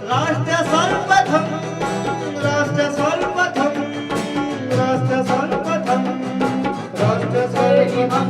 राष्ट्र सर्वप्रथम, राष्ट्र सर्वप्रथम, राष्ट्र सर्वप्रथम, राष्ट्र सर्वप्रथम।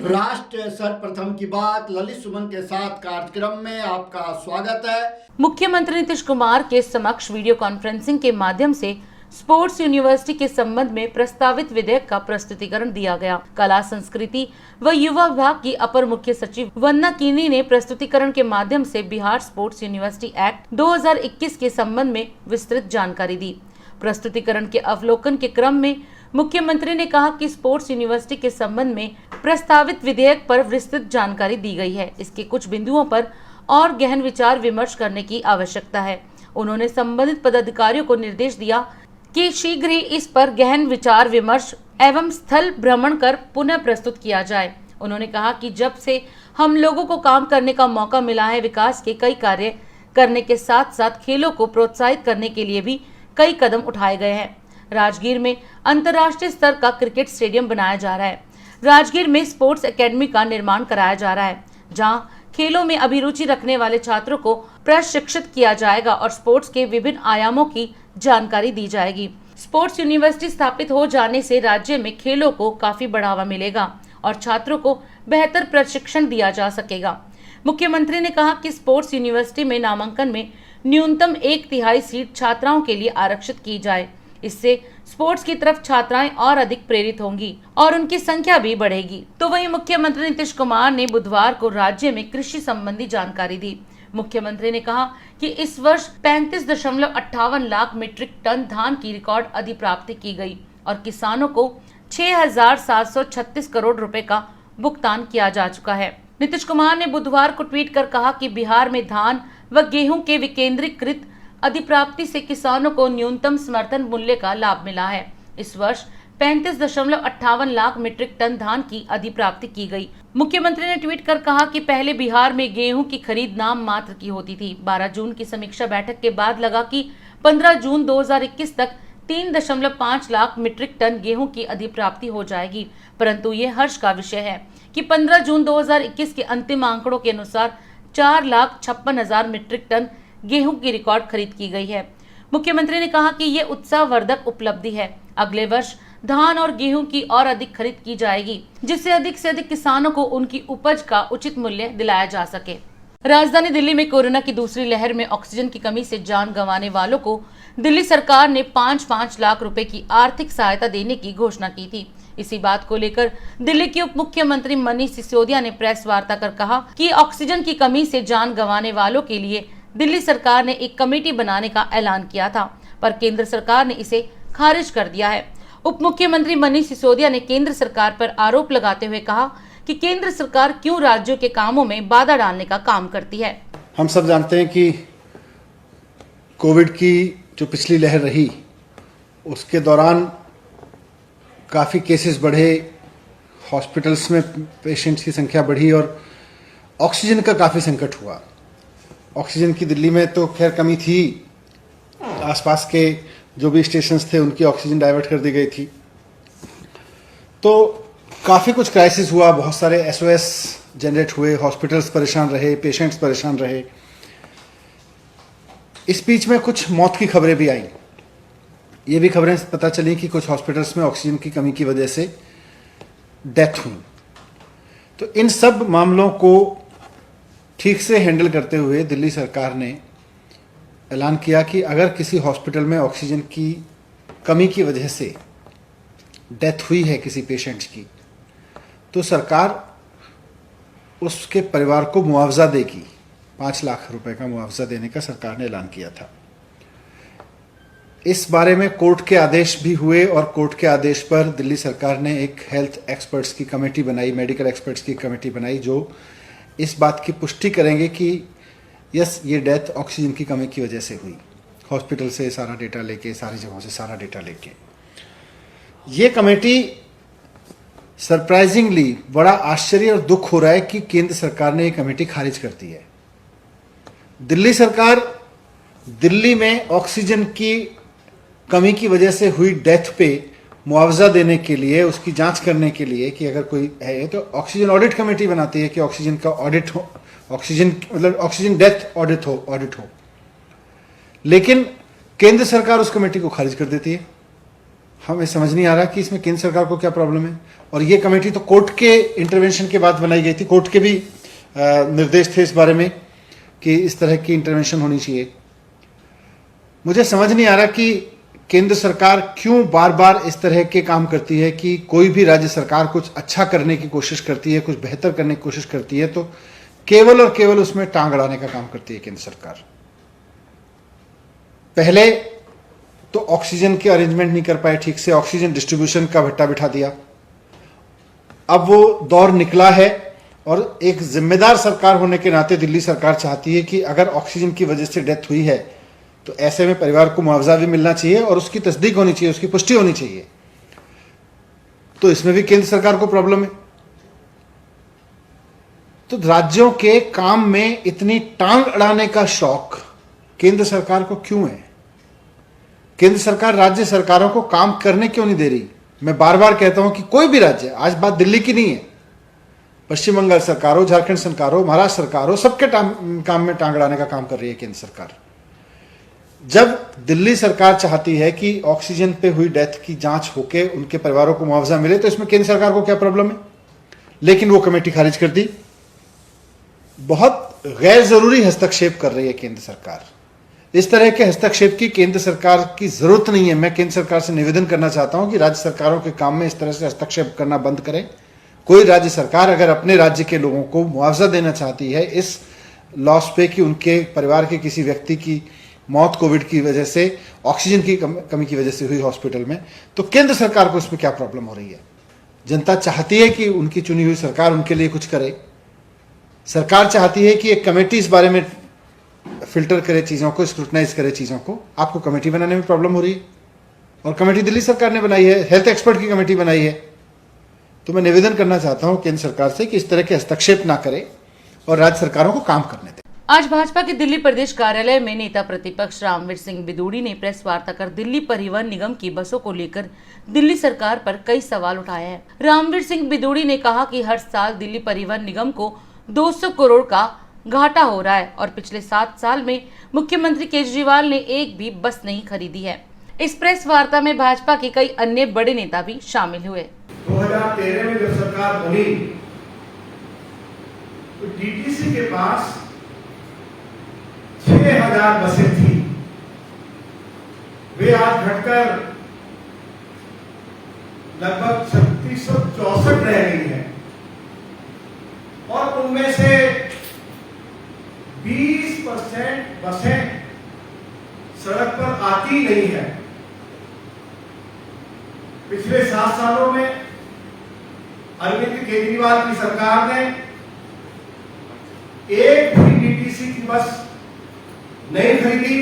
राष्ट्र सर्वप्रथम की बात ललित सुमन के साथ कार्यक्रम में आपका स्वागत है। मुख्यमंत्री नीतीश कुमार के समक्ष वीडियो कॉन्फ्रेंसिंग के माध्यम से स्पोर्ट्स यूनिवर्सिटी के संबंध में प्रस्तावित विधेयक का प्रस्तुतिकरण दिया गया। कला संस्कृति व युवा विभाग की अपर मुख्य सचिव वंदना किनी ने प्रस्तुतिकरण के माध्यम से बिहार स्पोर्ट्स यूनिवर्सिटी एक्ट 2021 के संबंध में विस्तृत जानकारी दी। प्रस्तुतिकरण के अवलोकन के क्रम में मुख्यमंत्री ने कहा कि स्पोर्ट्स यूनिवर्सिटी के संबंध में प्रस्तावित विधेयक पर विस्तृत जानकारी दी गई है। इसके कुछ बिंदुओं पर और गहन विचार विमर्श करने की आवश्यकता है। उन्होंने संबंधित पदाधिकारियों को निर्देश दिया कि शीघ्र ही इस पर गहन विचार विमर्श एवं स्थल भ्रमण कर पुनः प्रस्तुत किया जाए। उन्होंने कहा कि जब से हम लोगों को काम करने का मौका मिला है, विकास के कई कार्य करने के साथ साथ खेलों को प्रोत्साहित करने के लिए भी कई कदम उठाए गए हैं। राजगीर में अंतर्राष्ट्रीय स्तर का क्रिकेट स्टेडियम बनाया जा रहा है। राजगीर में स्पोर्ट्स एकेडमी का निर्माण कराया जा रहा है, जहां खेलों में अभिरुचि रखने वाले छात्रों को प्रशिक्षित किया जाएगा और स्पोर्ट्स के विभिन्न आयामों की जानकारी दी जाएगी। स्पोर्ट्स यूनिवर्सिटी स्थापित हो जाने से राज्य में खेलों को काफी बढ़ावा मिलेगा और छात्रों को बेहतर प्रशिक्षण दिया जा सकेगा। मुख्यमंत्री ने कहा कि स्पोर्ट्स यूनिवर्सिटी में नामांकन में न्यूनतम 1/3 सीट छात्राओं के लिए आरक्षित की जाए। इससे स्पोर्ट्स की तरफ छात्राएं और अधिक प्रेरित होंगी और उनकी संख्या भी बढ़ेगी। तो वहीं मुख्यमंत्री नीतीश कुमार ने बुधवार को राज्य में कृषि संबंधी जानकारी दी। मुख्यमंत्री ने कहा कि इस वर्ष 35.58 लाख मीट्रिक टन धान की रिकॉर्ड अधिप्राप्ति की गई और किसानों को 6,736 करोड़ रुपए का भुगतान किया जा चुका है। नीतीश कुमार ने बुधवार को ट्वीट कर कहा कि बिहार में धान व गेहूं के विकेंद्रीकृत अधिप्राप्ति से किसानों को न्यूनतम समर्थन मूल्य का लाभ मिला है। इस वर्ष 35.58 लाख मीट्रिक टन धान की अधिप्राप्ति की गई। मुख्यमंत्री ने ट्वीट कर कहा कि पहले बिहार में गेहूं की खरीद नाम मात्र की होती थी। 12 जून की समीक्षा बैठक के बाद लगा कि 15 जून 2021 तक 3.5 लाख मीट्रिक टन गेहूं की अधिप्राप्ति हो जाएगी, परंतु ये हर्ष का विषय है कि 15 जून 2021 के अंतिम आंकड़ों के अनुसार 4,56,000 मीट्रिक टन गेहूं की रिकॉर्ड खरीद की गई है। मुख्यमंत्री ने कहा कि ये उत्साहवर्धक उपलब्धि है। अगले वर्ष धान और गेहूं की और अधिक खरीद की जाएगी, जिससे अधिक से अधिक किसानों को उनकी उपज का उचित मूल्य दिलाया जा सके। राजधानी दिल्ली में कोरोना की दूसरी लहर में ऑक्सीजन की कमी से जान गंवाने वालों को दिल्ली सरकार ने 5-5 लाख रुपए की आर्थिक सहायता देने की घोषणा की थी। इसी बात को लेकर दिल्ली के उप मुख्यमंत्री मनीष सिसोदिया ने प्रेस वार्ता कर कहा कि ऑक्सीजन की कमी से जान गंवाने वालों के लिए दिल्ली सरकार ने एक कमेटी बनाने का ऐलान किया था, पर केंद्र सरकार ने इसे खारिज कर दिया है। उप मुख्यमंत्री मनीष सिसोदिया ने केंद्र सरकार पर आरोप लगाते हुए कहा कि केंद्र सरकार क्यों राज्यों के कामों में बाधा डालने का काम करती है। हम सब जानते हैं कि कोविड की जो पिछली लहर रही, उसके दौरान काफ़ी केसेस बढ़े, हॉस्पिटल्स में पेशेंट्स की संख्या बढ़ी और ऑक्सीजन का काफ़ी संकट हुआ। ऑक्सीजन की दिल्ली में तो खैर कमी थी, आसपास के जो भी स्टेशंस थे उनकी ऑक्सीजन डाइवर्ट कर दी गई थी, तो काफ़ी कुछ क्राइसिस हुआ, बहुत सारे SOS जनरेट हुए, हॉस्पिटल्स परेशान रहे, पेशेंट्स परेशान रहे। इस बीच में कुछ मौत की खबरें भी आई। ये भी खबरें पता चली कि कुछ हॉस्पिटल्स में ऑक्सीजन की कमी की वजह से डेथ हुई। तो इन सब मामलों को ठीक से हैंडल करते हुए दिल्ली सरकार ने ऐलान किया कि अगर किसी हॉस्पिटल में ऑक्सीजन की कमी की वजह से डेथ हुई है किसी पेशेंट्स की, तो सरकार उसके परिवार को मुआवजा देगी। 5 लाख रुपए का मुआवजा देने का सरकार ने ऐलान किया था। इस बारे में कोर्ट के आदेश भी हुए और कोर्ट के आदेश पर दिल्ली सरकार ने एक हेल्थ एक्सपर्ट्स की कमेटी बनाई, मेडिकल एक्सपर्ट्स की कमेटी बनाई, जो इस बात की पुष्टि करेंगे कि यस, ये डेथ ऑक्सीजन की कमी की वजह से हुई। हॉस्पिटल से सारा डेटा लेके, सारी जगहों से सारा डेटा लेके ये कमेटी, सरप्राइजिंगली बड़ा आश्चर्य और दुख हो रहा है कि केंद्र सरकार ने ये कमेटी खारिज कर दी है। दिल्ली सरकार दिल्ली में ऑक्सीजन की कमी की वजह से हुई डेथ पे मुआवजा देने के लिए, उसकी जांच करने के लिए कि अगर कोई है तो ऑक्सीजन ऑडिट कमेटी बनाती है कि ऑक्सीजन का ऑडिट हो, ऑक्सीजन मतलब ऑक्सीजन डेथ ऑडिट हो। लेकिन केंद्र सरकार उस कमेटी को खारिज कर देती है। हमें समझ नहीं आ रहा कि इसमें केंद्र सरकार को क्या प्रॉब्लम है। और ये कमेटी तो कोर्ट के इंटरवेंशन के बाद बनाई गई थी, कोर्ट के भी निर्देश थे इस बारे में कि इस तरह की इंटरवेंशन होनी चाहिए। मुझे समझ नहीं आ रहा कि केंद्र सरकार क्यों बार बार इस तरह के काम करती है कि कोई भी राज्य सरकार कुछ अच्छा करने की कोशिश करती है, कुछ बेहतर करने की कोशिश करती है तो केवल और केवल उसमें टांग अड़ाने का काम करती है केंद्र सरकार। पहले तो ऑक्सीजन के अरेंजमेंट नहीं कर पाए ठीक से, ऑक्सीजन डिस्ट्रीब्यूशन का भट्टा बिठा दिया। अब वो दौर निकला है और एक जिम्मेदार सरकार होने के नाते दिल्ली सरकार चाहती है कि अगर ऑक्सीजन की वजह से डेथ हुई है तो ऐसे में परिवार को मुआवजा भी मिलना चाहिए और उसकी तस्दीक होनी चाहिए, उसकी पुष्टि होनी चाहिए। तो इसमें भी केंद्र सरकार को प्रॉब्लम है। तो राज्यों के काम में इतनी टांग अड़ाने का शौक केंद्र सरकार को क्यों है? केंद्र सरकार राज्य सरकारों को काम करने क्यों नहीं दे रही? मैं बार बार कहता हूं कि कोई भी राज्य, आज बात दिल्ली की नहीं है, पश्चिम बंगाल सरकार हो, झारखंड सरकार हो, महाराष्ट्र सरकार हो, सबके काम में टांग अड़ाने का काम कर रही है केंद्र सरकार। जब दिल्ली सरकार चाहती है कि ऑक्सीजन पे हुई डेथ की जांच होके उनके परिवारों को मुआवजा मिले तो इसमें केंद्र सरकार को क्या प्रॉब्लम है? लेकिन वो कमेटी खारिज कर दी। बहुत गैर जरूरी हस्तक्षेप कर रही है केंद्र सरकार। इस तरह के हस्तक्षेप की केंद्र सरकार की जरूरत नहीं है। मैं केंद्र सरकार से निवेदन करना चाहता हूं कि राज्य सरकारों के काम में इस तरह से हस्तक्षेप करना बंद करें। कोई राज्य सरकार अगर अपने राज्य के लोगों को मुआवजा देना चाहती है इस लॉस पे कि उनके परिवार के किसी व्यक्ति की मौत कोविड की वजह से, ऑक्सीजन की कमी की वजह से हुई हॉस्पिटल में, तो केंद्र सरकार को इसमें क्या प्रॉब्लम हो रही है? जनता चाहती है कि उनकी चुनी हुई सरकार उनके लिए कुछ करे। सरकार चाहती है कि एक कमेटी इस बारे में फिल्टर करे चीजों को, स्क्रूटनाइज करे चीजों को। आपको कमेटी बनाने में प्रॉब्लम हो रही है और कमेटी दिल्ली सरकार ने बनाई है, हेल्थ एक्सपर्ट की कमेटी बनाई है। तो मैं निवेदन करना चाहता हूं केंद्र सरकार से कि इस तरह के हस्तक्षेप ना करे और राज्य सरकारों को काम करने दें। आज भाजपा के दिल्ली प्रदेश कार्यालय में नेता प्रतिपक्ष रामवीर सिंह बिदूड़ी ने प्रेस वार्ता कर दिल्ली परिवहन निगम की बसों को लेकर दिल्ली सरकार पर कई सवाल उठाए हैं। रामवीर सिंह बिदूड़ी ने कहा कि हर साल दिल्ली परिवहन निगम को 200 करोड़ का घाटा हो रहा है और पिछले 7 साल में मुख्यमंत्री केजरीवाल ने एक भी बस नहीं खरीदी है। इस प्रेस वार्ता में भाजपा के कई अन्य बड़े नेता भी शामिल हुए। 2013 में जब सरकार बनी तो डीटीसी के पास 6000 बसें थी। वे आज घटकर लगभग 3664 रह गई है और उनमें से 20% बसें सड़क पर आती नहीं है। पिछले 7 सालों में अरविंद केजरीवाल की सरकार ने एक भी डीटीसी की बस नहीं खरीदी।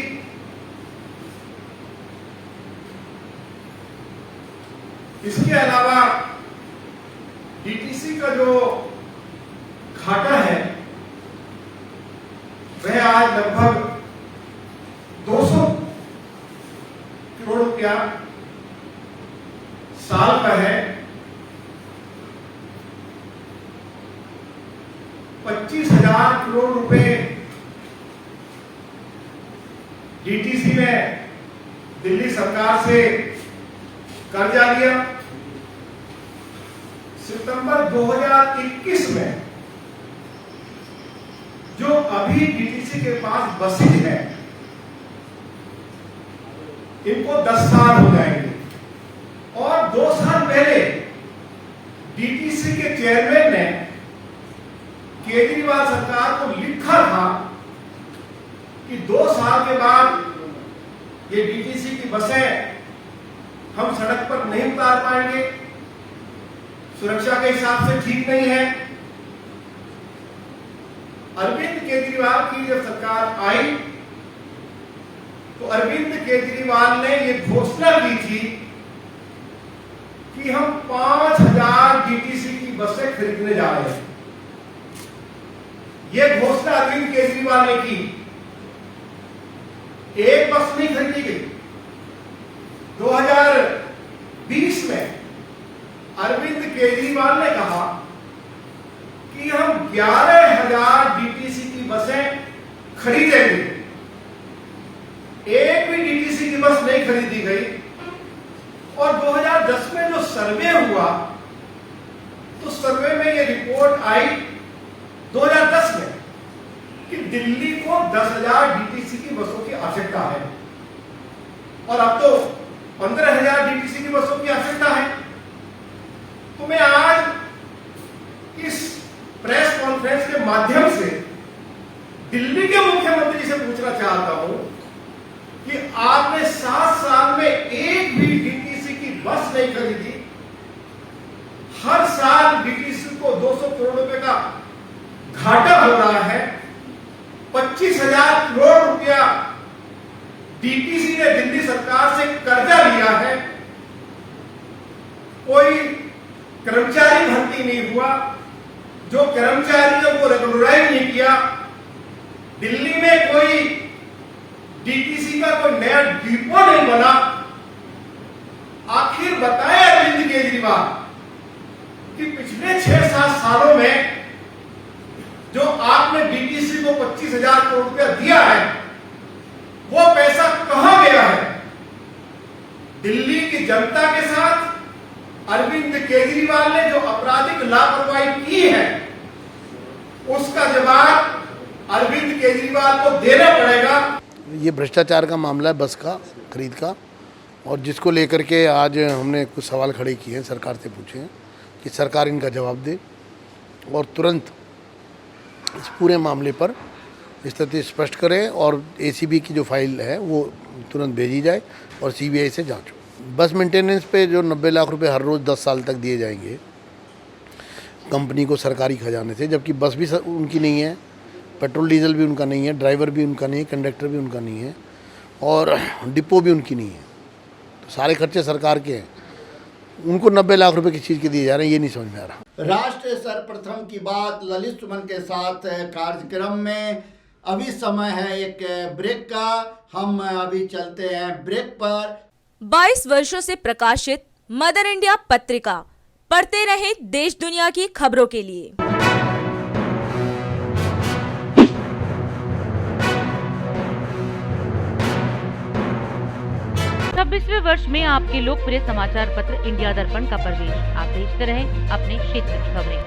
इसके अलावा डीटीसी का जो घाटा है वह आज लगभग 200 करोड़ रुपया साल का है। 25,000 करोड़ रुपए डीटीसी ने दिल्ली सरकार से कर्जा लिया। सितंबर 2021 में जो अभी डीटीसी के पास बसें हैं इनको 10 साल हो जाएंगे और 2 साल पहले डीटीसी के चेयरमैन ने केजरीवाल सरकार को लिखा था कि 2 साल के बाद ये डीटीसी की बसें हम सड़क पर नहीं उतार पाएंगे, सुरक्षा के हिसाब से ठीक नहीं है। अरविंद केजरीवाल की जब सरकार आई तो अरविंद केजरीवाल ने ये घोषणा की थी कि हम 5000 डीटीसी की बसें खरीदने जा रहे हैं। यह घोषणा अरविंद केजरीवाल ने की। एक बस नहीं खरीदी गई। 2020 में अरविंद केजरीवाल ने कहा कि हम 11,000 डीटीसी की बसें खरीदेंगे। खरीदी गई। और 2010 में जो सर्वे हुआ तो सर्वे में ये रिपोर्ट आई 2010 में कि दिल्ली को 10,000 डीटीसी की बसों की आवश्यकता है और अब तो 15,000 डीटीसी की बसों की आवश्यकता है। तो मैं आज इस प्रेस कॉन्फ्रेंस के माध्यम से दिल्ली के मुख्यमंत्री से पूछना चाहता हूं कि आपने 7 साल में एक भी डीटीसी की बस नहीं खरीदी। हर साल डीटीसी को 200 करोड़ रुपए का घाटा हो रहा है। 25,000 करोड़ रुपया डीटीसी ने दिल्ली सरकार से कर्जा लिया है। कोई कर्मचारी भर्ती नहीं हुआ, जो कर्मचारी है वो रेगुलराइज नहीं किया। दिल्ली में कोई डीटीसी का कोई नया डिपो नहीं बना। आखिर बताए अरविंद केजरीवाल कि पिछले 6-7 सालों में जो आपने डीटीसी को 25,000 करोड़ रुपया दिया है वो पैसा कहां गया है? दिल्ली की जनता के साथ अरविंद केजरीवाल ने जो आपराधिक लापरवाही की है उसका जवाब अरविंद केजरीवाल को देना पड़ेगा। ये भ्रष्टाचार का मामला है बस का खरीद का, और जिसको लेकर के आज हमने कुछ सवाल खड़े किए हैं, सरकार से पूछे हैं कि सरकार इनका जवाब दे और तुरंत इस पूरे मामले पर स्थिति स्पष्ट करे और एसीबी की जो फाइल है वो तुरंत भेजी जाए और सीबीआई से जांच हो। बस मेंटेनेंस पे जो 90 लाख रुपए हर रोज़ 10 साल तक दिए जाएंगे कंपनी को सरकारी खजाने से, जबकि बस भी उनकी नहीं है, पेट्रोल डीजल भी उनका नहीं है, ड्राइवर भी उनका नहीं है, कंडक्टर भी उनका नहीं है और डिपो भी उनकी नहीं है। तो सारे खर्चे सरकार के हैं। उनको 90 लाख रुपए किस चीज़ के दिए जा रहे हैं ये नहीं समझ में आ रहा। राष्ट्र सर्वप्रथम की बात ललित सुमन के साथ कार्यक्रम में। अभी समय है एक ब्रेक का, हम अभी चलते हैं ब्रेक पर। 22 वर्षों से प्रकाशित मदर इंडिया पत्रिका, पढ़ते रहे देश दुनिया की खबरों के लिए। 26वें वर्ष में आपके लोकप्रिय समाचार पत्र इंडिया दर्पण का प्रवेश। आप देखते रहें अपने क्षेत्र की खबरें।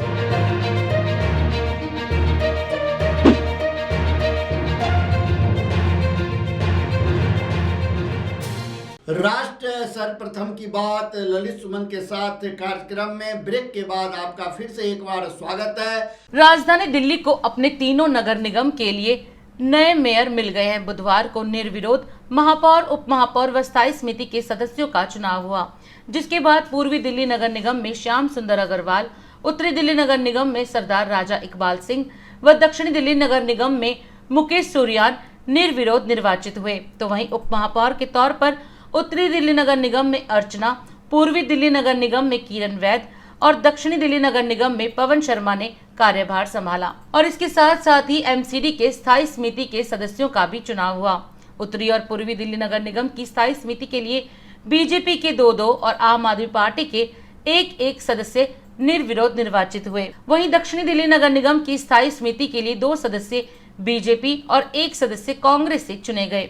राष्ट्र सर्वप्रथम की बात ललित सुमन के साथ कार्यक्रम में। ब्रेक के बाद आपका फिर से एक बार स्वागत है। राजधानी दिल्ली को अपने तीनों नगर निगम के लिए नए मेयर मिल गए हैं। बुधवार को निर्विरोध महापौर, उप महापौर व स्थायी समिति के सदस्यों का चुनाव हुआ, जिसके बाद पूर्वी दिल्ली नगर निगम में श्याम सुंदर अग्रवाल, उत्तरी दिल्ली नगर निगम में सरदार राजा इकबाल सिंह व दक्षिणी दिल्ली नगर निगम में मुकेश सूर्यान निर्विरोध निर्वाचित हुए। तो वहीं उप महापौर के तौर पर उत्तरी दिल्ली नगर निगम में अर्चना, पूर्वी दिल्ली नगर निगम में किरण वैद और दक्षिणी दिल्ली नगर निगम में पवन शर्मा ने कार्यभार संभाला। और इसके साथ साथ ही एमसीडी के स्थायी समिति के सदस्यों का भी चुनाव हुआ। उत्तरी और पूर्वी दिल्ली नगर निगम की स्थायी समिति के लिए बीजेपी के 2-2 और आम आदमी पार्टी के 1-1 सदस्य निर्विरोध निर्वाचित हुए। वहीं दक्षिणी दिल्ली नगर निगम की स्थायी समिति के लिए 2 सदस्य बीजेपी और 1 सदस्य कांग्रेस से चुने गए।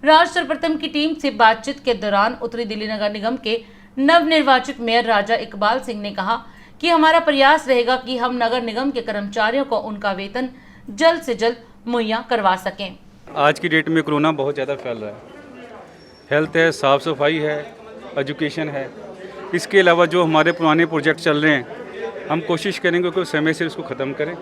राष्ट्र सर्वप्रथम की टीम से बातचीत के दौरान उत्तरी दिल्ली नगर निगम के नवनिर्वाचित मेयर राजा इकबाल सिंह ने कहा कि हमारा प्रयास रहेगा कि हम नगर निगम के कर्मचारियों को उनका वेतन जल्द से जल्द मुहैया करवा सकें। आज की डेट में कोरोना बहुत ज़्यादा फैल रहा है। हेल्थ है, साफ़ सफाई है, एजुकेशन है। इसके अलावा जो हमारे पुराने प्रोजेक्ट चल रहे हैं हम कोशिश करेंगे कि समय से उसको ख़त्म करें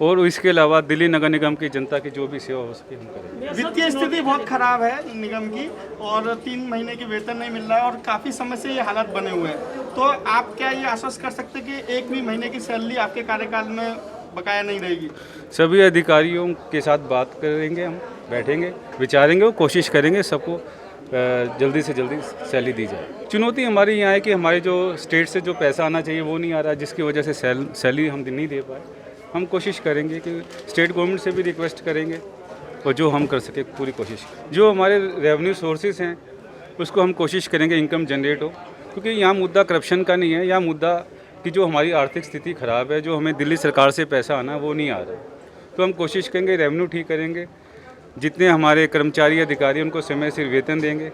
और इसके अलावा दिल्ली नगर निगम की जनता की जो भी सेवा हो सके हम करें। वित्तीय स्थिति बहुत खराब है निगम की और 3 महीने की वेतन नहीं मिल रहा है और काफ़ी समय से ये हालात बने हुए हैं। तो आप क्या ये आश्वस्त कर सकते हैं कि एक भी महीने की सैलरी आपके कार्यकाल में बकाया नहीं रहेगी? सभी अधिकारियों के साथ बात करेंगे, हम बैठेंगे, विचारेंगे और कोशिश करेंगे सबको जल्दी से जल्दी सैलरी दी जाए। चुनौती हमारी यहाँ है कि हमारे जो स्टेट से जो पैसा आना चाहिए वो नहीं आ रहा, जिसकी वजह से सैलरी हम नहीं दे पाए। हम कोशिश करेंगे कि स्टेट गवर्नमेंट से भी रिक्वेस्ट करेंगे और जो हम कर सके पूरी कोशिश। जो हमारे रेवेन्यू सोर्सेज हैं उसको हम कोशिश करेंगे इनकम जनरेट हो, क्योंकि यहाँ मुद्दा करप्शन का नहीं है, यहाँ मुद्दा कि जो हमारी आर्थिक स्थिति ख़राब है, जो हमें दिल्ली सरकार से पैसा आना वो नहीं आ रहा। तो हम कोशिश करेंगे रेवेन्यू ठीक करेंगे जितने हमारे कर्मचारी अधिकारी उनको समय से वेतन देंगे,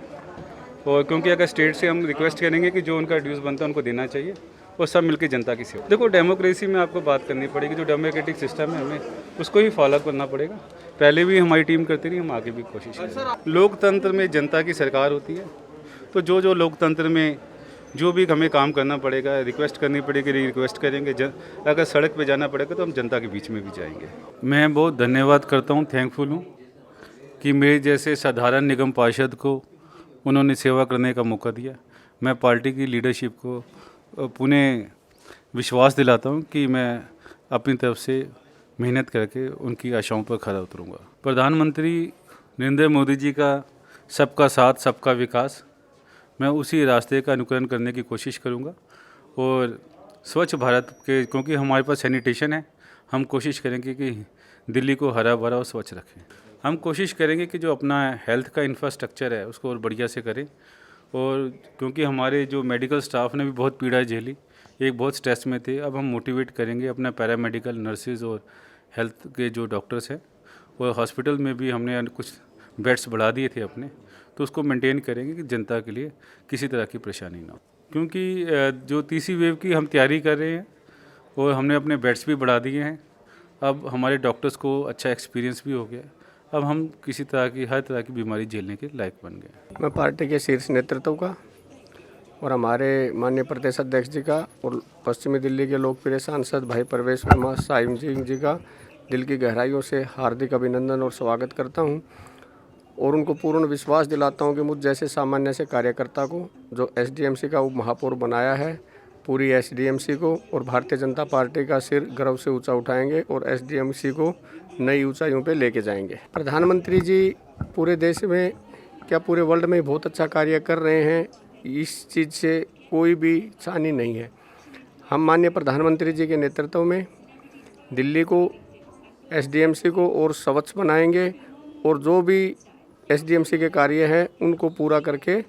और क्योंकि अगर स्टेट से हम रिक्वेस्ट करेंगे कि जो उनका ड्यूज़ बनता है उनको देना चाहिए, और सब मिलकर जनता की सेवा। देखो, डेमोक्रेसी में आपको बात करनी पड़ेगी, जो डेमोक्रेटिक सिस्टम है हमें उसको ही फॉलो करना पड़ेगा। पहले भी हमारी टीम करती रही, हम आगे भी कोशिश करेंगे। लोकतंत्र में जनता की सरकार होती है, तो जो लोकतंत्र में जो भी हमें काम करना पड़ेगा, रिक्वेस्ट करनी पड़ेगी, रिक्वेस्ट करेंगे। अगर सड़क पे जाना पड़ेगा तो हम जनता के बीच में भी जाएंगे। मैं बहुत धन्यवाद करता हूँ, थैंकफुल हूँ कि मेरे जैसे साधारण निगम पार्षद को उन्होंने सेवा करने का मौका दिया। मैं पार्टी की लीडरशिप को पुनः विश्वास दिलाता हूँ कि मैं अपनी तरफ से मेहनत करके उनकी आशाओं पर खरा उतरूँगा। प्रधानमंत्री नरेंद्र मोदी जी का सबका साथ सबका विकास, मैं उसी रास्ते का अनुकरण करने की कोशिश करूंगा। और स्वच्छ भारत के, क्योंकि हमारे पास सैनिटेशन है, हम कोशिश करेंगे कि दिल्ली को हरा भरा और स्वच्छ रखें। हम कोशिश करेंगे कि जो अपना हेल्थ का इंफ्रास्ट्रक्चर है उसको और बढ़िया से करें। और क्योंकि हमारे जो मेडिकल स्टाफ ने भी बहुत पीड़ा झेली, एक बहुत स्ट्रेस में थे, अब हम मोटिवेट करेंगे अपना पैरामेडिकल नर्सेज और हेल्थ के जो डॉक्टर्स हैं। और हॉस्पिटल में भी हमने कुछ बेड्स बढ़ा दिए थे अपने, तो उसको मेंटेन करेंगे कि जनता के लिए किसी तरह की परेशानी ना हो। क्योंकि जो तीसरी वेव की हम तैयारी कर रहे हैं और हमने अपने बेड्स भी बढ़ा दिए हैं। अब हमारे डॉक्टर्स को अच्छा एक्सपीरियंस भी हो गया, अब हम किसी तरह की हर तरह की बीमारी झेलने के लायक बन गए। मैं पार्टी के शीर्ष नेतृत्व का और हमारे माननीय प्रदेश अध्यक्ष जी का और पश्चिमी दिल्ली के लोकप्रिय सांसद भाई परवेश वर्मा साहिब जी का दिल की गहराइयों से हार्दिक अभिनंदन और स्वागत करता हूं, और उनको पूर्ण विश्वास दिलाता हूं कि मुझ जैसे सामान्य से कार्यकर्ता को जो एसडीएमसी का उप महापौर बनाया है, पूरी एसडीएमसी को और भारतीय जनता पार्टी का सिर गर्व से ऊंचा उठाएंगे और एसडीएमसी को नई ऊंचाइयों पे लेके जाएंगे। प्रधानमंत्री जी पूरे देश में, क्या पूरे वर्ल्ड में बहुत अच्छा कार्य कर रहे हैं, इस चीज़ से कोई भी छानी नहीं है। हम माननीय प्रधानमंत्री जी के नेतृत्व में दिल्ली को, एसडीएमसी को और स्वच्छ बनाएंगे, और जो भी एसडीएमसी के कार्य हैं उनको पूरा करके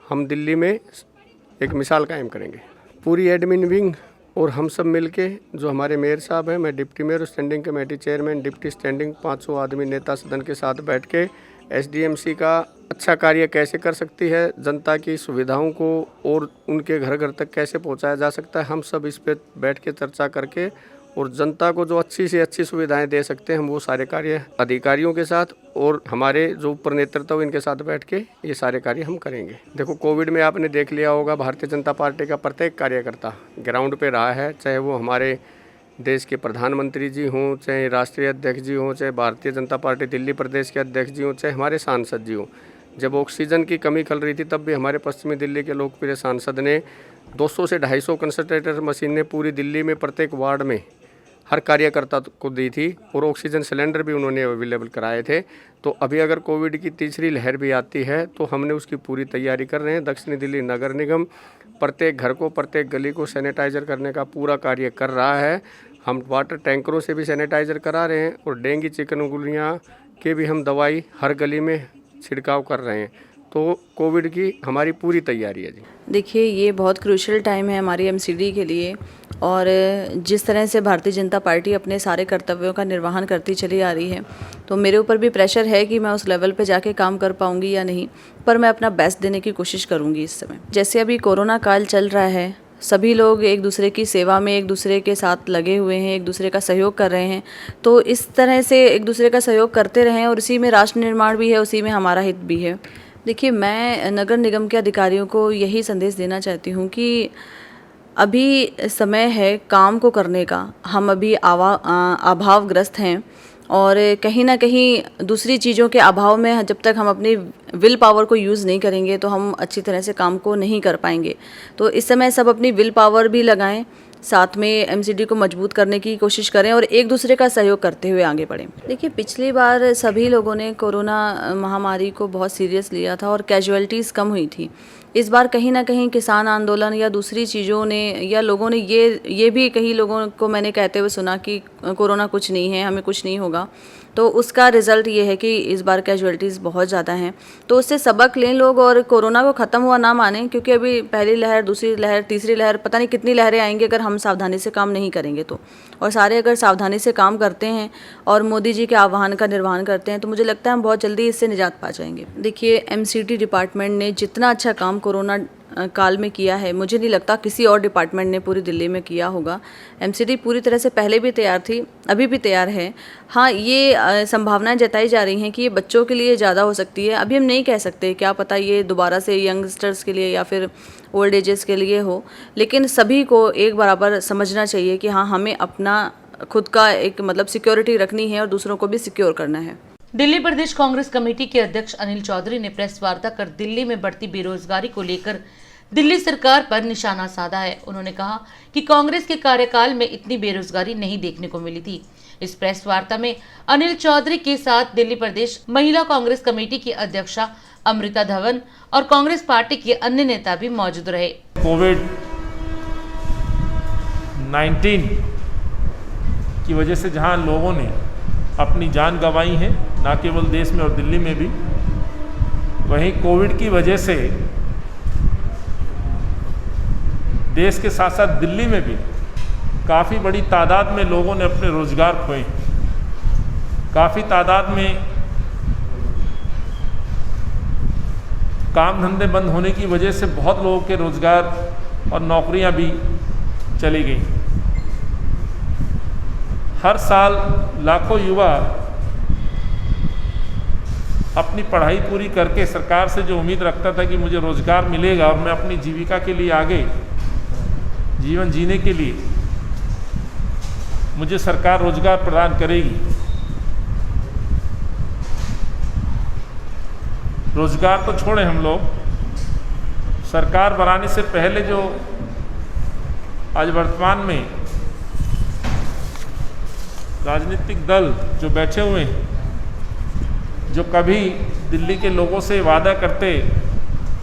हम दिल्ली में एक मिसाल कायम करेंगे। पूरी एडमिन विंग और हम सब मिलके, जो हमारे मेयर साहब हैं, मैं deputy mayor, standing committee chairman, deputy standing 500 आदमी नेता सदन के साथ बैठ के एसडीएमसी का अच्छा कार्य कैसे कर सकती है, जनता की सुविधाओं को और उनके घर घर तक कैसे पहुंचाया जा सकता है, हम सब इस पर बैठ के चर्चा करके और जनता को जो अच्छी से अच्छी सुविधाएं दे सकते हैं, हम वो सारे कार्य अधिकारियों के साथ और हमारे जो ऊपर नेतृत्व इनके साथ बैठ के ये सारे कार्य हम करेंगे। देखो, कोविड में आपने देख लिया होगा, भारतीय जनता पार्टी का प्रत्येक कार्यकर्ता ग्राउंड पे रहा है, चाहे वो हमारे देश के प्रधानमंत्री जी हों, चाहे राष्ट्रीय अध्यक्ष जी हों, चाहे भारतीय जनता पार्टी दिल्ली प्रदेश के अध्यक्ष जी हों, चाहे हमारे सांसद जी हों। जब ऑक्सीजन की कमी खल रही थी तब भी हमारे पश्चिमी दिल्ली के लोकप्रिय सांसद ने 200 से 250 कंसंट्रेटर मशीनें पूरी दिल्ली में प्रत्येक वार्ड में हर कार्यकर्ता को दी थी, और ऑक्सीजन सिलेंडर भी उन्होंने अवेलेबल कराए थे। तो अभी अगर कोविड की तीसरी लहर भी आती है तो हमने उसकी पूरी तैयारी कर रहे हैं। दक्षिणी दिल्ली नगर निगम प्रत्येक घर को, प्रत्येक गली को सैनिटाइजर करने का पूरा कार्य कर रहा है। हम वाटर टैंकरों से भी सैनिटाइजर करा रहे हैं, और डेंगू चिकनगुनिया के भी हम दवाई हर गली में छिड़काव कर रहे हैं। तो कोविड की हमारी पूरी तैयारी है जी। देखिए, ये बहुत क्रूशियल टाइम है हमारी एमसीडी के लिए, और जिस तरह से भारतीय जनता पार्टी अपने सारे कर्तव्यों का निर्वहन करती चली आ रही है, तो मेरे ऊपर भी प्रेशर है कि मैं उस लेवल पे जाके काम कर पाऊंगी या नहीं, पर मैं अपना बेस्ट देने की कोशिश करूंगी इस समय। जैसे अभी कोरोना काल चल रहा है, सभी लोग एक दूसरे की सेवा में एक दूसरे के साथ लगे हुए हैं, एक दूसरे का सहयोग कर रहे हैं, तो इस तरह से एक दूसरे का सहयोग करते रहें, और इसी में राष्ट्र निर्माण भी है, उसी में हमारा हित भी है। देखिए, मैं नगर निगम के अधिकारियों को यही संदेश देना चाहती हूँ कि अभी समय है काम को करने का। हम अभी अभावग्रस्त हैं, और कहीं ना कहीं दूसरी चीज़ों के अभाव में जब तक हम अपनी विल पावर को यूज़ नहीं करेंगे तो हम अच्छी तरह से काम को नहीं कर पाएंगे। तो इस समय सब अपनी विल पावर भी लगाएं, साथ में एमसीडी को मजबूत करने की कोशिश करें और एक दूसरे का सहयोग करते हुए आगे बढ़ें। देखिए, पिछली बार सभी लोगों ने कोरोना महामारी को बहुत सीरियस लिया था और कैजुअलिटीज़ कम हुई थी। इस बार कहीं ना कहीं किसान आंदोलन या दूसरी चीज़ों ने, या लोगों ने ये भी कई लोगों को मैंने कहते हुए सुना कि कोरोना कुछ नहीं है, हमें कुछ नहीं होगा। तो उसका रिज़ल्ट ये है कि इस बार कैजुअलिटीज़ बहुत ज़्यादा हैं। तो उससे सबक लें लोग और कोरोना को ख़त्म हुआ ना मानें, क्योंकि अभी पहली लहर, दूसरी लहर, तीसरी लहर, पता नहीं कितनी लहरें आएंगी अगर हम सावधानी से काम नहीं करेंगे तो। और सारे अगर सावधानी से काम करते हैं और मोदी जी के आह्वान का निर्वहन करते हैं तो मुझे लगता है हम बहुत जल्दी इससे निजात पा जाएंगे। देखिए, MCD डिपार्टमेंट ने जितना अच्छा काम कोरोना काल में किया है, मुझे नहीं लगता किसी और डिपार्टमेंट ने पूरी दिल्ली में किया होगा। MCD पूरी तरह से पहले भी तैयार थी, अभी भी तैयार है। हाँ, ये संभावनाएं जताई जा रही हैं कि ये बच्चों के लिए ज़्यादा हो सकती है। अभी हम नहीं कह सकते, क्या पता ये दोबारा से यंगस्टर्स के लिए या फिर ओल्ड एजेस के लिए हो, लेकिन सभी को एक बराबर समझना चाहिए कि हाँ, हमें अपना खुद का एक मतलब सिक्योरिटी रखनी है और दूसरों को भी सिक्योर करना है। दिल्ली प्रदेश कांग्रेस कमेटी के अध्यक्ष अनिल चौधरी ने प्रेस वार्ता कर दिल्ली में बढ़ती बेरोजगारी को लेकर दिल्ली सरकार पर निशाना साधा है। उन्होंने कहा कि कांग्रेस के कार्यकाल में इतनी बेरोजगारी नहीं देखने को मिली थी। इस प्रेस वार्ता में अनिल चौधरी के साथ दिल्ली प्रदेश महिला कांग्रेस कमेटी की अध्यक्षा अमृता धवन और कांग्रेस पार्टी के अन्य नेता भी मौजूद रहे। कोविड-19 की वजह से जहां लोगों ने अपनी जान गंवाई है, ना केवल देश में और दिल्ली में भी, वहीं कोविड की वजह से देश के साथ साथ दिल्ली में भी काफ़ी बड़ी तादाद में लोगों ने अपने रोजगार खोए। काफ़ी तादाद में काम धंधे बंद होने की वजह से बहुत लोगों के रोजगार और नौकरियां भी चली गई। हर साल लाखों युवा अपनी पढ़ाई पूरी करके सरकार से जो उम्मीद रखता था कि मुझे रोजगार मिलेगा और मैं अपनी जीविका के लिए आगे जीवन जीने के लिए मुझे सरकार रोजगार प्रदान करेगी, रोजगार तो छोड़े हम लोग, सरकार बनाने से पहले जो आज वर्तमान में राजनीतिक दल जो बैठे हुए हैं, जो कभी दिल्ली के लोगों से वादा करते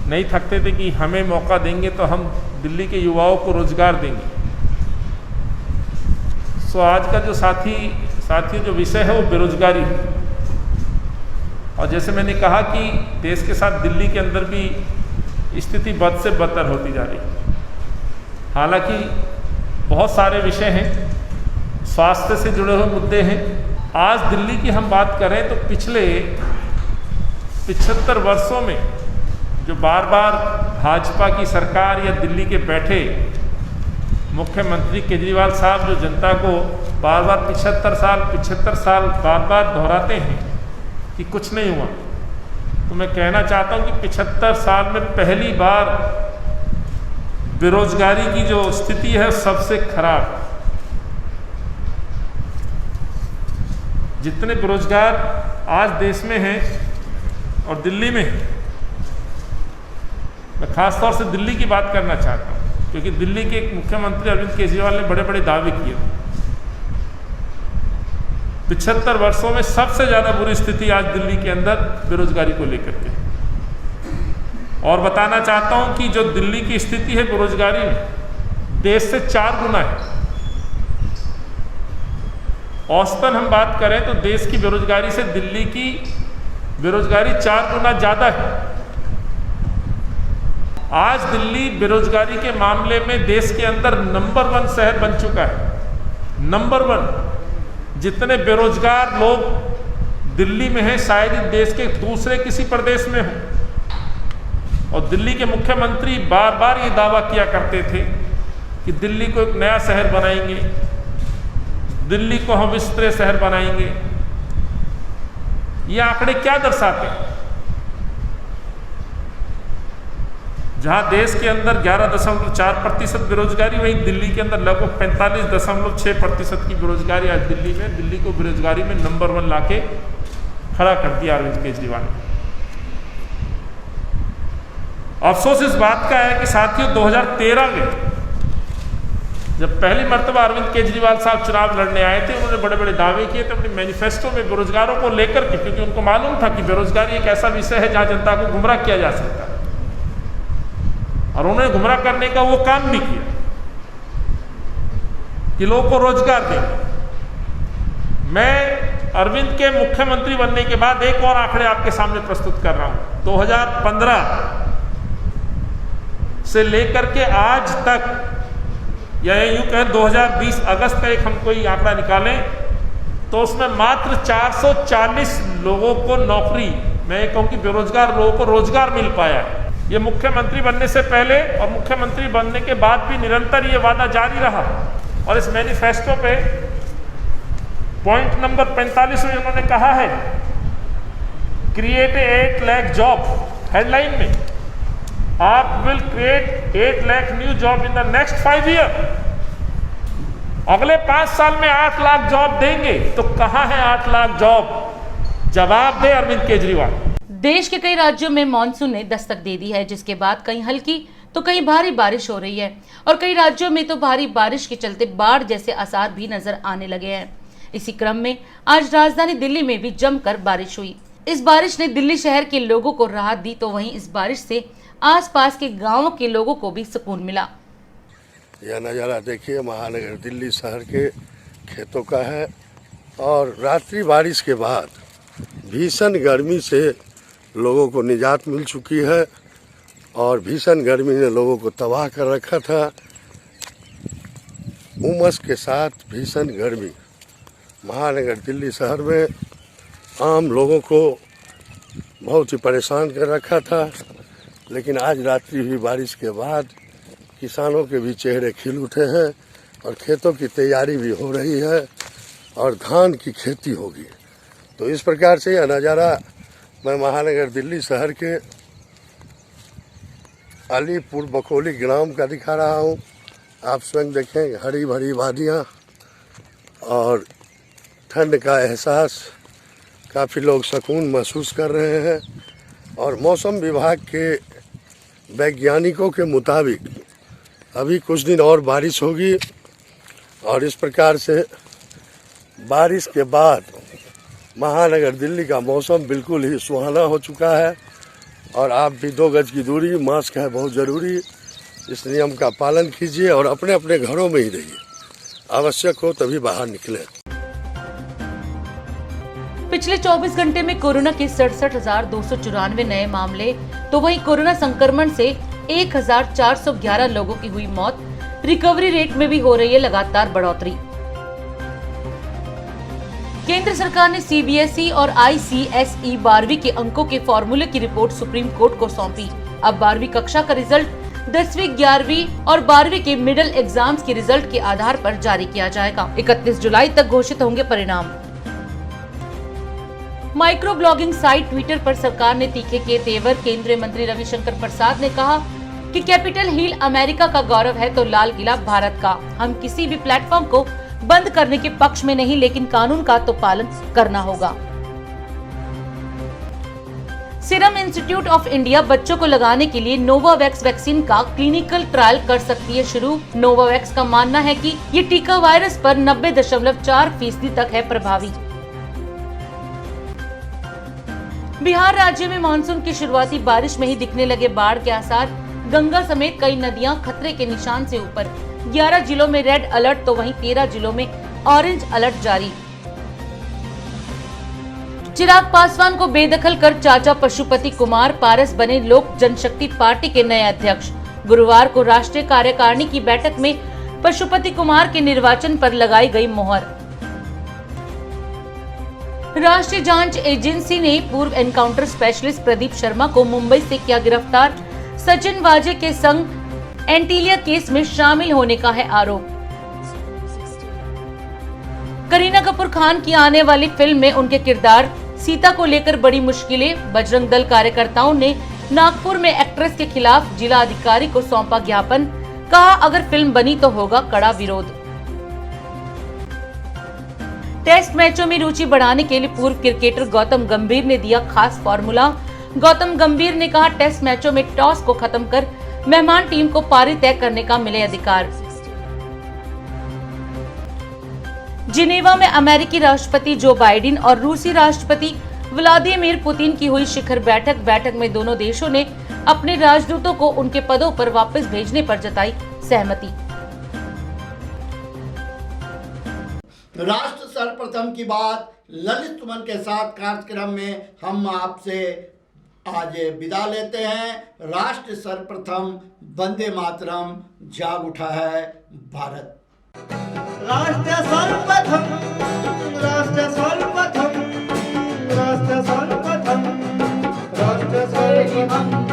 नहीं थकते थे कि हमें मौका देंगे तो हम दिल्ली के युवाओं को रोजगार देंगे। सो आज का जो साथी जो विषय है वो बेरोजगारी है। और जैसे मैंने कहा कि देश के साथ दिल्ली के अंदर भी स्थिति बद से बदतर होती जा रही है। हालांकि बहुत सारे विषय हैं, स्वास्थ्य से जुड़े हुए मुद्दे हैं। आज दिल्ली की हम बात करें तो पिछले 75 वर्षों में जो बार बार भाजपा की सरकार या दिल्ली के बैठे मुख्यमंत्री केजरीवाल साहब जो जनता को बार बार 75 साल बार बार दोहराते हैं कि कुछ नहीं हुआ, तो मैं कहना चाहता हूं कि 75 साल में पहली बार बेरोजगारी की जो स्थिति है सबसे खराब। जितने बेरोजगार आज देश में हैं और दिल्ली में हैं, मैं खास तौर से दिल्ली की बात करना चाहता हूं क्योंकि दिल्ली के मुख्यमंत्री अरविंद केजरीवाल ने बड़े बड़े दावे किए। 75 वर्षों में सबसे ज़्यादा बुरी स्थिति आज दिल्ली के अंदर बेरोजगारी को लेकर के। और बताना चाहता हूं कि जो दिल्ली की स्थिति है बेरोजगारी में, देश से 4 गुना है। औसतन हम बात करें तो देश की बेरोजगारी से दिल्ली की बेरोजगारी 4 गुना ज़्यादा है। आज दिल्ली बेरोजगारी के मामले में देश के अंदर नंबर 1 शहर बन चुका है। नंबर 1। जितने बेरोजगार लोग दिल्ली में हैं शायद ही देश के दूसरे किसी प्रदेश में हो। और दिल्ली के मुख्यमंत्री बार बार ये दावा किया करते थे कि दिल्ली को एक नया शहर बनाएंगे, दिल्ली को हम विस्तृत शहर बनाएंगे। ये आंकड़े क्या दर्शाते हैं? जहां देश के अंदर 11.4% बेरोजगारी, वहीं दिल्ली के अंदर लगभग 45.6% की बेरोजगारी आज दिल्ली में। दिल्ली को बेरोजगारी में नंबर 1 लाके खड़ा कर दिया अरविंद केजरीवाल ने। अफसोस इस बात का है कि साथियों 2013 में जब पहली मर्तबा अरविंद केजरीवाल साहब चुनाव लड़ने आए थे, उन्होंने बड़े बड़े दावे किए थे अपने मैनिफेस्टो में बेरोजगारों को लेकर के, क्योंकि उनको मालूम था कि बेरोजगारी एक ऐसा विषय है जहां जनता को गुमराह किया जा सकता है। और उन्होंने गुमराह करने का वो काम भी किया कि लोगों को रोजगार देंगे। मैं अरविंद के मुख्यमंत्री बनने के बाद एक और आंकड़े आपके सामने प्रस्तुत कर रहा हूं। 2015 से लेकर के आज तक, या यूं कहें 2020 अगस्त का एक हम कोई आंकड़ा निकालें तो उसमें मात्र 440 लोगों को नौकरी, मैं ये कहूँ कि बेरोजगार लोगों को रोजगार मिल पाया है। ये मुख्यमंत्री बनने से पहले और मुख्यमंत्री बनने के बाद भी निरंतर ये वादा जारी रहा। और इस मैनिफेस्टो पे पॉइंट नंबर 45 में उन्होंने कहा है, क्रिएट 8 लाख जॉब, हेडलाइन में आप will create 8 lakh new job in the next 5 year. अगले 5 साल में 8 लाख जॉब देंगे, तो कहां है 8 लाख जॉब? जवाब दे अरविंद केजरीवाल। देश के कई राज्यों में मानसून ने दस्तक दे दी है, जिसके बाद कहीं हल्की तो कहीं भारी बारिश हो रही है और कई राज्यों में तो भारी बारिश के चलते बाढ़ जैसे आसार भी नजर आने लगे हैं। इसी क्रम में आज राजधानी दिल्ली में भी जमकर बारिश हुई। इस बारिश ने दिल्ली शहर के लोगों को राहत दी, तो वहीं इस बारिश से आसपास के गांवों के लोगों को भी सुकून मिला। यह नज़ारा देखिए महानगर दिल्ली शहर के खेतों का है और रात्रि बारिश के बाद भीषण गर्मी से लोगों को निजात मिल चुकी है और भीषण गर्मी ने लोगों को तबाह कर रखा था। उमस के साथ भीषण गर्मी महानगर दिल्ली शहर में आम लोगों को बहुत ही परेशान कर रखा था, लेकिन आज रात्रि हुई बारिश के बाद किसानों के भी चेहरे खिल उठे हैं और खेतों की तैयारी भी हो रही है और धान की खेती होगी। तो इस प्रकार से यह नज़ारा मैं महानगर दिल्ली शहर के अलीपुर बकोली ग्राम का दिखा रहा हूँ। आप स्वयं देखें, हरी भरी वादियाँ और ठंड का एहसास, काफ़ी लोग सुकून महसूस कर रहे हैं। और मौसम विभाग के वैज्ञानिकों के मुताबिक अभी कुछ दिन और बारिश होगी और इस प्रकार से बारिश के बाद महानगर दिल्ली का मौसम बिल्कुल ही सुहाना हो चुका है। और आप भी 2 गज की दूरी, मास्क है बहुत ज़रूरी, इस नियम का पालन कीजिए और अपने अपने घरों में ही रहिए, आवश्यक हो तभी बाहर निकलें। पिछले 24 घंटे में कोरोना के 67,294 नए मामले, तो वहीं कोरोना संक्रमण से 1,411 लोगों की हुई मौत। रिकवरी रेट में भी हो रही है लगातार बढ़ोतरी। केंद्र सरकार ने सीबीएसई और आईसीएसई 12वीं के अंकों के फॉर्मूले की रिपोर्ट सुप्रीम कोर्ट को सौंपी। अब 12वीं कक्षा का रिजल्ट 10वीं, 11वीं और 12वीं के मिडिल एग्जाम्स के रिजल्ट के आधार पर जारी किया जाएगा। 31 जुलाई तक घोषित होंगे परिणाम। माइक्रो ब्लॉगिंग साइट ट्विटर पर सरकार ने तीखे किए तेवर। केंद्रीय मंत्री रविशंकर प्रसाद ने कहा कि कैपिटल हिल अमेरिका का गौरव है तो लाल किला भारत का। हम किसी भी प्लेटफॉर्म को बंद करने के पक्ष में नहीं, लेकिन कानून का तो पालन करना होगा। सीरम इंस्टीट्यूट ऑफ इंडिया बच्चों को लगाने के लिए नोवावैक्स वैक्सीन का क्लिनिकल ट्रायल कर सकती है शुरू। नोवावैक्स का मानना है कि ये टीका वायरस पर 90.4% तक है प्रभावी। बिहार राज्य में मानसून की शुरुआती बारिश में ही दिखने लगे बाढ़ के आसार। गंगा समेत कई नदियां खतरे के निशान से ऊपर। 11 जिलों में रेड अलर्ट, तो वहीं 13 जिलों में ऑरेंज अलर्ट जारी। चिराग पासवान को बेदखल कर चाचा पशुपति कुमार पारस बने लोक जनशक्ति पार्टी के नए अध्यक्ष। गुरुवार को राष्ट्रीय कार्यकारिणी की बैठक में पशुपति कुमार के निर्वाचन पर लगाई गई मोहर। राष्ट्रीय जांच एजेंसी ने पूर्व एनकाउंटर स्पेशलिस्ट प्रदीप शर्मा को मुंबई से किया गिरफ्तार। सचिन वाजे के संग एंटीलिया केस में शामिल होने का है आरोप। करीना कपूर खान की आने वाली फिल्म में उनके किरदार सीता को लेकर बड़ी मुश्किलें। बजरंग दल कार्यकर्ताओं ने नागपुर में एक्ट्रेस के खिलाफ जिला अधिकारी को सौंपा ज्ञापन। कहा अगर फिल्म बनी तो होगा कड़ा विरोध। टेस्ट मैचों में रुचि बढ़ाने के लिए पूर्व क्रिकेटर गौतम गंभीर ने दिया खास फॉर्मूला। गौतम गंभीर ने कहा टेस्ट मैचों में टॉस को खत्म कर मेहमान टीम को पारी तय करने का मिले अधिकार। जिनेवा में अमेरिकी राष्ट्रपति जो बाइडेन और रूसी राष्ट्रपति व्लादिमीर पुतिन की हुई शिखर बैठक में दोनों देशों ने अपने राजदूतों को उनके पदों पर वापस भेजने पर जताई सहमति। राष्ट्र सर्वप्रथम की बात ललित सुमन के साथ कार्यक्रम में हम आपसे आज विदा लेते हैं। राष्ट्र सर्वप्रथम, वंदे मातरम, जाग उठा है भारत। राष्ट्र सर्वप्रथम, राष्ट्र सर्वप्रथम, राष्ट्र सर्वप्रथम, राष्ट्र सर्वप्रथम।